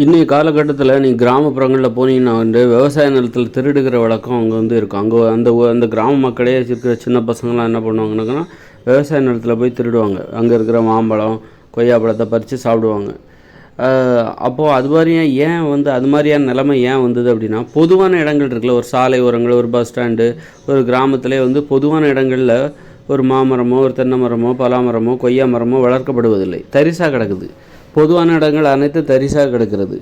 இன்றைய காலகட்டத்தில் நீங்கள் கிராமப்புறங்களில் போனீங்கன்னா விவசாய நிலத்தில் திருடுகிற வழக்கம் அங்கே இருக்கும். அங்கே அந்த கிராம மக்களே இருக்கிற சின்ன பசங்களாம் என்ன பண்ணுவாங்கன்னாக்கா விவசாய நிலத்தில் போய் திருடுவாங்க. அங்கே இருக்கிற மாம்பழம், கொய்யாப்பழத்தை பறித்து சாப்பிடுவாங்க. அப்போது அது மாதிரியாக அது மாதிரியான நிலைமை ஏன் வந்தது அப்படின்னா, பொதுவான இடங்கள் இருக்குல்ல, ஒரு சாலை ஓரங்கள், ஒரு பஸ் ஸ்டாண்டு, ஒரு கிராமத்திலே பொதுவான இடங்களில் ஒரு மாமரமோ, ஒரு தென்னை மரமோ, பலாமரமோ, கொய்யா மரமோ வளர்க்கப்படுவதில்லை. தரிசாக கிடக்குது. பொதுவான இடங்கள் அனைத்து தரிசாக கிடக்கிறது.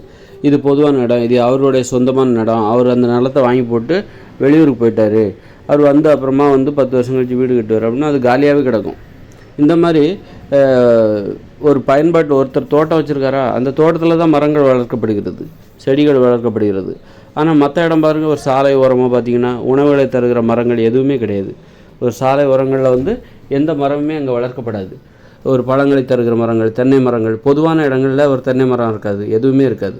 இது பொதுவான இடம், இது அவருடைய சொந்தமான இடம். அவர் அந்த நிலத்தை வாங்கி போட்டு வெளியூருக்கு போயிட்டார். அவர் அப்புறமா 10 வருஷம் கழிச்சு வீடு கட்டுவார் அப்படின்னா அது காலியாகவே கிடக்கும். இந்த மாதிரி ஒரு பயன்பாட்டு ஒருத்தர் தோட்டம் வச்சுருக்காரா, அந்த தோட்டத்தில் தான் மரங்கள் வளர்க்கப்படுகிறது, செடிகள் வளர்க்கப்படுகிறது. ஆனால் மற்ற இடம் பாருங்கள், ஒரு சாலை ஓரமாக பார்த்திங்கன்னா உணவுகளை தருகிற மரங்கள் எதுவுமே கிடையாது. ஒரு சாலை ஓரங்களில் எந்த மரமுமே அங்கே வளர்க்கப்படாது. ஒரு பழங்களை தருகிற மரங்கள், தென்னை மரங்கள், பொதுவான இடங்களில் ஒரு தென்னை மரம் இருக்காது, எதுவுமே இருக்காது.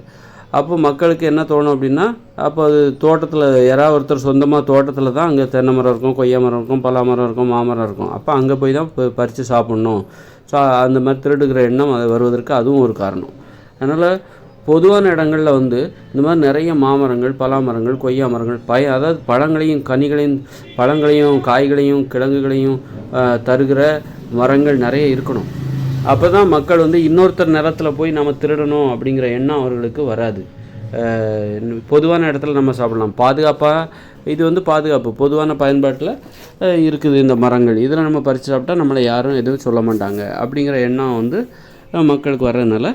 அப்போ மக்களுக்கு என்ன தோணும் அப்படின்னா, அப்போ அது தோட்டத்தில் யாராவது ஒருத்தர் சொந்தமாக தோட்டத்தில் தான் அங்கே தென்னை மரம் இருக்கும், கொய்யா மரம் இருக்கும், பலா மரம் இருக்கும், மாமரம் இருக்கும். அப்போ அங்கே போய் தான் பறித்து சாப்பிட்ணும். ஸோ அந்த மாதிரி திருடுகிற எண்ணம் அது வருவதற்கு அதுவும் ஒரு காரணம். அதனால் பொதுவான இடங்களில் இந்த மாதிரி நிறைய மாமரங்கள், பலாமரங்கள், கொய்யா மரங்கள், அதாவது பழங்களையும் காய்களையும் கிழங்குகளையும் தருகிற மரங்கள் நிறைய இருக்கணும். அப்போ தான் மக்கள் இன்னொருத்தர் நிலத்தில் போய் நம்ம திருடணும் அப்படிங்கிற எண்ணம் அவர்களுக்கு வராது. பொதுவான இடத்துல நம்ம சாப்பிடலாம். பாதுகாப்பாக இது பாதுகாப்பு பொதுவான பயன்பாட்டில் இருக்குது. இந்த மரங்கள் இதில் நம்ம பறித்து சாப்பிட்டா நம்மளை யாரும் எதுவும் சொல்ல மாட்டாங்க அப்படிங்கிற எண்ணம் மக்களுக்கு வர்றதுனால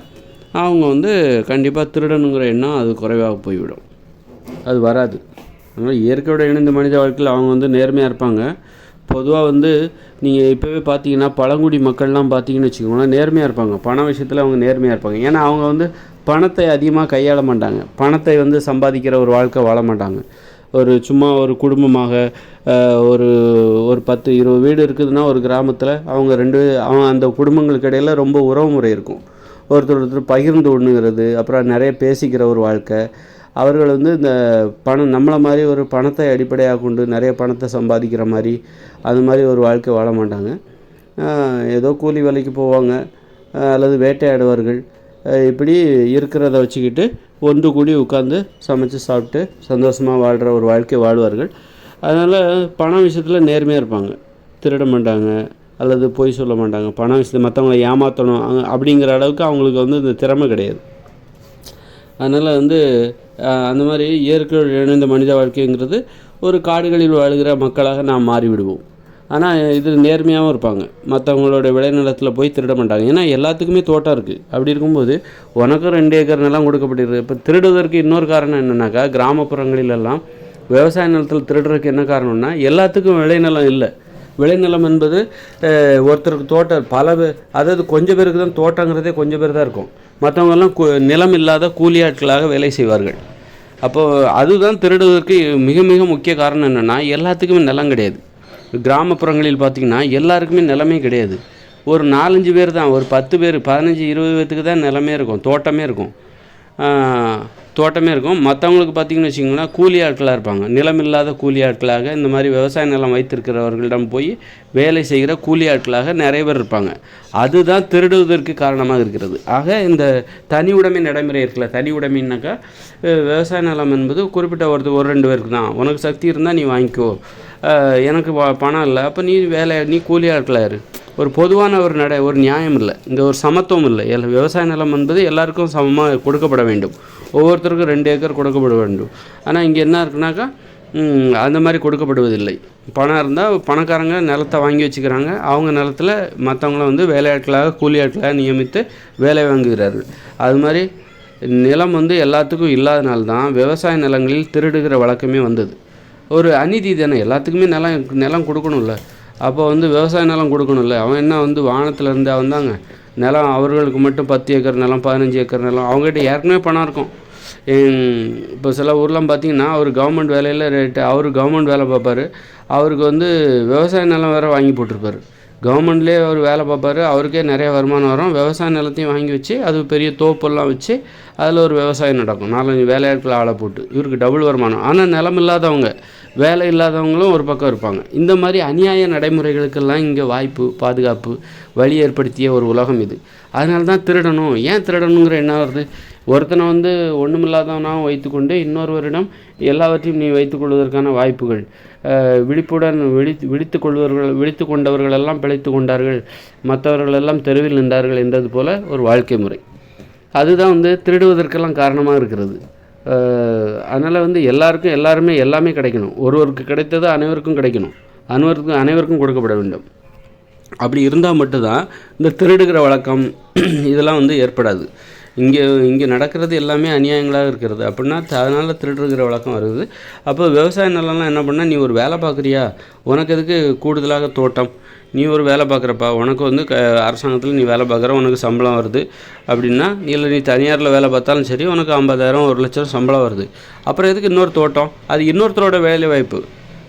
அவங்க கண்டிப்பாக திருடணுங்கிற எண்ணம் அது குறைவாக போய்விடும், அது வராது. அதனால் இயற்கையோட இணைந்த மனித வாழ்க்கையில் அவங்க நேர்மையாக இருப்பாங்க. பொதுவாக நீங்கள் இப்போவே பார்த்தீங்கன்னா பழங்குடி மக்கள்லாம் பார்த்தீங்கன்னு வச்சுக்கோங்களேன், நேர்மையாக இருப்பாங்க. பண விஷயத்தில் அவங்க நேர்மையாக இருப்பாங்க. ஏன்னா அவங்க பணத்தை அதிகமாக கையாள மாட்டாங்க. பணத்தை சம்பாதிக்கிற ஒரு வாழ்க்கை வாழ மாட்டாங்க. சும்மா ஒரு குடும்பமாக ஒரு 10-20 வீடு இருக்குதுன்னா ஒரு கிராமத்தில் அவங்க அந்த குடும்பங்களுக்கு இடையில் ரொம்ப உறவு முறை இருக்கும். ஒருத்தர் பகிர்ந்து ஒன்றுங்கிறது, அப்புறம் நிறைய பேசிக்கிற ஒரு வாழ்க்கை. அவர்கள் இந்த பணம் நம்மளை மாதிரி ஒரு பணத்தை அடிப்படையாக கொண்டு நிறைய பணத்தை சம்பாதிக்கிற மாதிரி அது மாதிரி ஒரு வாழ்க்கை வாழ மாட்டாங்க. ஏதோ கூலி வேலைக்கு போவாங்க அல்லது வேட்டையாடுவார்கள். இப்படி இருக்கிறத வச்சுக்கிட்டு ஒன்று கூடி உட்காந்து சமைச்சு சாப்பிட்டு சந்தோஷமாக வாழ்கிற ஒரு வாழ்க்கை வாழ்வார்கள். அதனால் பண விஷயத்தில் நேர்மையாக இருப்பாங்க, திருட மாட்டாங்க அல்லது பொய் சொல்ல மாட்டாங்க. பண விஷயத்தை மற்றவங்களை ஏமாற்றணும் அப்படிங்கிற அளவுக்கு அவங்களுக்கு இந்த திறமை கிடையாது. அதனால் அந்த மாதிரி இயற்கையோடு இணைந்த மனித வாழ்க்கைங்கிறது ஒரு காடுகளில் வாழ்கிற மக்களாக நாம் மாறிவிடுவோம். ஆனால் இதில் நேர்மையாகவும் இருப்பாங்க. மற்றவங்களோட விளைநிலத்தில் போய் திருட மாட்டாங்க. ஏன்னா எல்லாத்துக்குமே தோட்டம் இருக்குது. அப்படி இருக்கும்போது உனக்கும் 2 ஏக்கர் நிலம் கொடுக்கப்பட்டிருக்கு. இப்போ திருடுவதற்கு இன்னொரு காரணம் என்னென்னாக்கா, கிராமப்புறங்களிலெல்லாம் விவசாய நிலத்தில் திருடுறதுக்கு என்ன காரணம்னா, எல்லாத்துக்கும் விளைநிலம் இல்லை. விளைநிலம் என்பது ஒருத்தருக்கு தோட்டம் அதாவது கொஞ்சம் பேருக்கு தான் தோட்டங்கிறதே கொஞ்சம் பேர் தான் இருக்கும். மற்றவங்கெல்லாம் நிலம் இல்லாத கூலி ஆட்களாக வேலை செய்வார்கள். அப்போது அதுதான் திருடுவதற்கு மிக மிக முக்கிய காரணம் என்னென்னா, எல்லாத்துக்குமே நிலம் கிடையாது. கிராமப்புறங்களில் பார்த்திங்கன்னா எல்லாருக்குமே நிலமே கிடையாது. ஒரு 4-5 பேர் தான், ஒரு 10 பேர் 15-20 பேர்த்துக்கு தான் நிலமே இருக்கும், தோட்டமே இருக்கும். மற்றவங்களுக்கு பார்த்திங்கன்னு வச்சிங்கன்னா கூலி ஆட்களாக இருப்பாங்க. நிலம் இல்லாத கூலி ஆட்களாக இந்த மாதிரி விவசாய நிலம் வைத்திருக்கிறவர்களிடம் போய் வேலை செய்கிற கூலி ஆட்களாக நிறைய பேர் இருப்பாங்க. அதுதான் திருடுவதற்கு காரணமாக இருக்கிறது. ஆக இந்த தனி உடைமை நடைமுறை இருக்குல்ல, தனி உடைமைன்னாக்கா விவசாய நிலம் என்பது குறிப்பிட்ட ஒரு 2 பேருக்கு தான். உனக்கு சக்தி இருந்தால் நீ வாங்கிக்கோ, எனக்கு பணம் இல்லை, அப்போ நீ கூலி ஆட்களாக இரு. ஒரு பொதுவான ஒரு நியாயம் இல்லை, இங்கே ஒரு சமத்துவம் இல்லை. விவசாய நிலம் என்பது எல்லாருக்கும் சமமாக கொடுக்கப்பட வேண்டும். ஒவ்வொருத்தருக்கும் 2 ஏக்கர் கொடுக்கப்பட வேண்டும். ஆனால் இங்கே என்ன இருக்குனாக்கா அந்த மாதிரி கொடுக்கப்படுவதில்லை. பணம் இருந்தால் பணக்காரங்க நிலத்தை வாங்கி வச்சுக்கிறாங்க. அவங்க நிலத்தில் மற்றவங்கள வேலையாட்களாக கூலி ஆட்களாக நியமித்து வேலை வாங்குகிறார்கள். அது மாதிரி நிலம் எல்லாத்துக்கும் இல்லாதனால தான் விவசாய நிலங்களில் திருடுகிற வழக்கமே வந்தது. ஒரு அநீதி தானே, எல்லாத்துக்குமே நிலம் கொடுக்கணும்ல. அப்போ விவசாய நிலம் கொடுக்கணும்ல. அவன் என்ன வானத்தில் இருந்து வந்தாங்க நிலம் அவர்களுக்கு மட்டும் 10 ஏக்கர் நிலம், 15 ஏக்கர் நிலம், அவங்ககிட்ட ஏற்கனவே பணம் இருக்கும். இப்போ சில ஊர்லாம் பார்த்திங்கன்னா அவர் கவர்மெண்ட் வேலையில் அவர் கவர்மெண்ட் வேலை பார்ப்பார். அவருக்கு விவசாய நிலம் வேறு வாங்கி போட்டிருப்பார். கவர்மெண்ட்லேயே அவர் வேலை பார்ப்பார். அவருக்கே நிறைய வருமானம் வரும். விவசாய நிலத்தையும் வாங்கி வச்சு அது பெரிய தோப்பெல்லாம் வச்சு அதில் ஒரு விவசாயம் நடக்கும். 4-5 வேலையாட்கள் ஆளை போட்டு இவருக்கு டபுள் வருமானம். ஆனால் நிலம் இல்லாதவங்க, வேலை இல்லாதவங்களும் ஒரு பக்கம் இருப்பாங்க. இந்த மாதிரி அநியாய நடைமுறைகளுக்கெல்லாம் இங்கே வாய்ப்பு, பாதுகாப்பு, வழி ஏற்படுத்திய ஒரு உலகம் இது. அதனால தான் திருடணும். ஏன் திருடணுங்கிற என்ன வருது? ஒருத்தனை வந்து ஒன்றுமில்லாதவனாகவும் வைத்துக்கொண்டு இன்னொருவரிடம் எல்லாவற்றையும் நீ வைத்துக்கொள்வதற்கான வாய்ப்புகள். விழிப்புடன் விழித்து கொண்டவர்களெல்லாம் பிழைத்து கொண்டார்கள், மற்றவர்களெல்லாம் தெருவில் நின்றார்கள் என்றது போல ஒரு வாழ்க்கை முறை. அதுதான் வந்து திருடுவதற்கெல்லாம் காரணமாக இருக்கிறது. அதனால் வந்து எல்லாருமே எல்லாமே கிடைக்கணும். ஒருவருக்கு கிடைத்தது அனைவருக்கும் கிடைக்கணும், அனைவருக்கும் கொடுக்கப்பட வேண்டும். அப்படி இருந்தால் மட்டும்தான் இந்த திருடுகிற வழக்கம் இதெல்லாம் வந்து ஏற்படாது. இங்கே நடக்கிறது எல்லாமே அநியாயங்களாக இருக்கிறது. அப்படின்னா அதனால் திருடுகிற வழக்கம் வருது. அப்போ விவசாய நிலம்லாம் என்ன பண்ணால், நீ ஒரு வேலை பார்க்குறியா, உனக்கு எதுக்கு கூடுதலாக தோட்டம், நீ ஒரு வேலை பார்க்குறப்பா, உனக்கு வந்து அரசாங்கத்தில் நீ வேலை பார்க்குற, உனக்கு சம்பளம் வருது அப்படின்னா, இல்லை நீ தனியாரில் வேலை பார்த்தாலும் சரி, உனக்கு 50,000 1,00,000 சம்பளம் வருது. அப்புறம் எதுக்கு இன்னொரு தோட்டம்? அது இன்னொருத்தரோட வேலை வாய்ப்பு.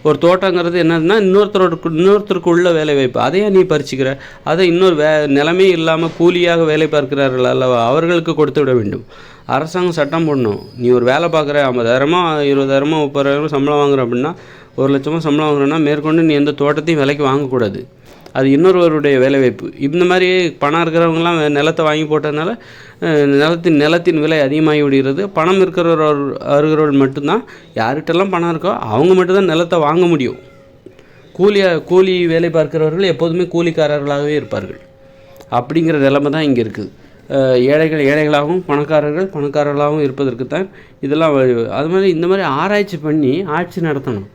ஒரு தோட்டங்கிறது என்னதுன்னா இன்னொருத்தருக்கு உள்ள வேலை வாய்ப்பு. அதையே நீ பறிச்சுக்கிற. அதை இன்னொரு நிலமே இல்லாமல் கூலியாக வேலை பார்க்கிறார்கள் அல்லவா, அவர்களுக்கு கொடுத்து விட வேண்டும். அரசாங்கம் சட்டம் போடணும். நீ ஒரு வேலை பார்க்குற, 50,000 20,000 30,000 சம்பளம் வாங்குற அப்படின்னா, 1,00,000 சம்பளம் வாங்குறேன்னா மேற்கொண்டு நீ எந்த தோட்டத்தையும் விலைக்கு வாங்கக்கூடாது. அது இன்னொருவருடைய வேலைவாய்ப்பு. இந்த மாதிரி பணம் இருக்கிறவங்களாம் நிலத்தை வாங்கி போட்டதுனால நிலத்தின் விலை அதிகமாகி விடுகிறது. பணம் இருக்கிறவர்கள் மட்டும்தான், யார்கிட்டலாம் பணம் இருக்கோ அவங்க மட்டும்தான் நிலத்தை வாங்க முடியும். கூலி வேலை பார்க்கிறவர்கள் எப்போதுமே கூலிக்காரர்களாகவே இருப்பார்கள். அப்படிங்கிற நிலைமை தான் இங்கே இருக்குது. ஏழைகள் ஏழைகளாகவும் பணக்காரர்களாகவும் இருப்பதற்கு தான் இதெல்லாம். அது மாதிரி இந்த மாதிரி ஆராய்ச்சி பண்ணி ஆட்சி நடத்தணும்.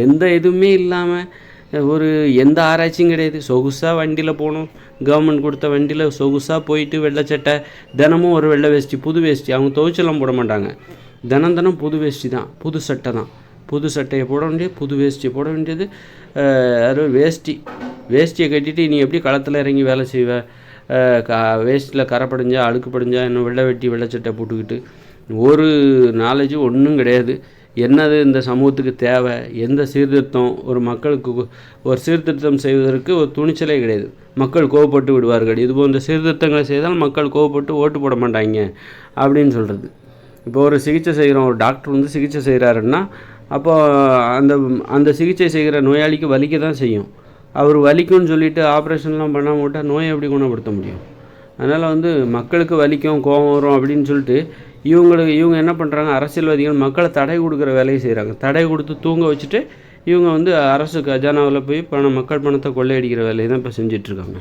எந்த இதுவுமே இல்லாமல் எந்த ஆராய்ச்சியும் கிடையாது. சொகுசாக வண்டியில் போகணும், கவர்மெண்ட் கொடுத்த வண்டியில் சொகுசாக போயிட்டு வெள்ளைச்சட்டை, தினமும் ஒரு வெள்ளை வேஷ்டி, புது வேஷ்டி. அவங்க துவைச்செல்லாம் போட மாட்டாங்க. தினம் புது வேஷ்டி தான், புது சட்டை தான். புது சட்டையை போட வேண்டியது, புது வேஷ்டியை போட வேண்டியது. அது வேஷ்டியை கட்டிட்டு நீ எப்படி களத்தில் இறங்கி வேலை செய்வ? வேஷ்டியில் கரை படிஞ்சா, அழுக்கு படிஞ்சா, இன்னும் வெள்ளை வெட்டி வெள்ளைச்சட்டை போட்டுக்கிட்டு ஒரு நாலேஜும் ஒன்றும் கிடையாது. என்னது இந்த சமூகத்துக்கு தேவை, எந்த சீர்திருத்தம், மக்களுக்கு ஒரு சீர்திருத்தம் செய்வதற்கு ஒரு துணிச்சலே கிடையாது. மக்கள் கோவப்பட்டு விடுவார்கள். இது போன்ற சீர்திருத்தங்களை செய்தால் மக்கள் கோவப்பட்டு ஓட்டு போட மாட்டாங்க அப்படின்னு சொல்கிறது. இப்போ ஒரு சிகிச்சை செய்கிறோம், ஒரு டாக்டர் வந்து சிகிச்சை செய்கிறாருன்னா, அப்போ அந்த சிகிச்சை செய்கிற நோயாளிக்கு வலிக்க தான் செய்யும். அவர் வலிக்கும்னு சொல்லிவிட்டு ஆப்ரேஷன்லாம் பண்ணாமல் விட்டால் நோயை எப்படி குணப்படுத்த முடியும்? அதனால் வந்து மக்களுக்கு வலிக்கும், கோபம் வரும் அப்படின்னு சொல்லிட்டு இவங்க என்ன பண்ணுறாங்க, அரசியல்வாதிகள் மக்களை தடை கொடுக்குற வேலையை செய்கிறாங்க. தடை கொடுத்து தூங்க வச்சுட்டு இவங்க வந்து அரசு கஜானாவில் போய் மக்கள் பணத்தை கொள்ளையடிக்கிற வேலையை தான் இப்போ செஞ்சிட்ருக்காங்க.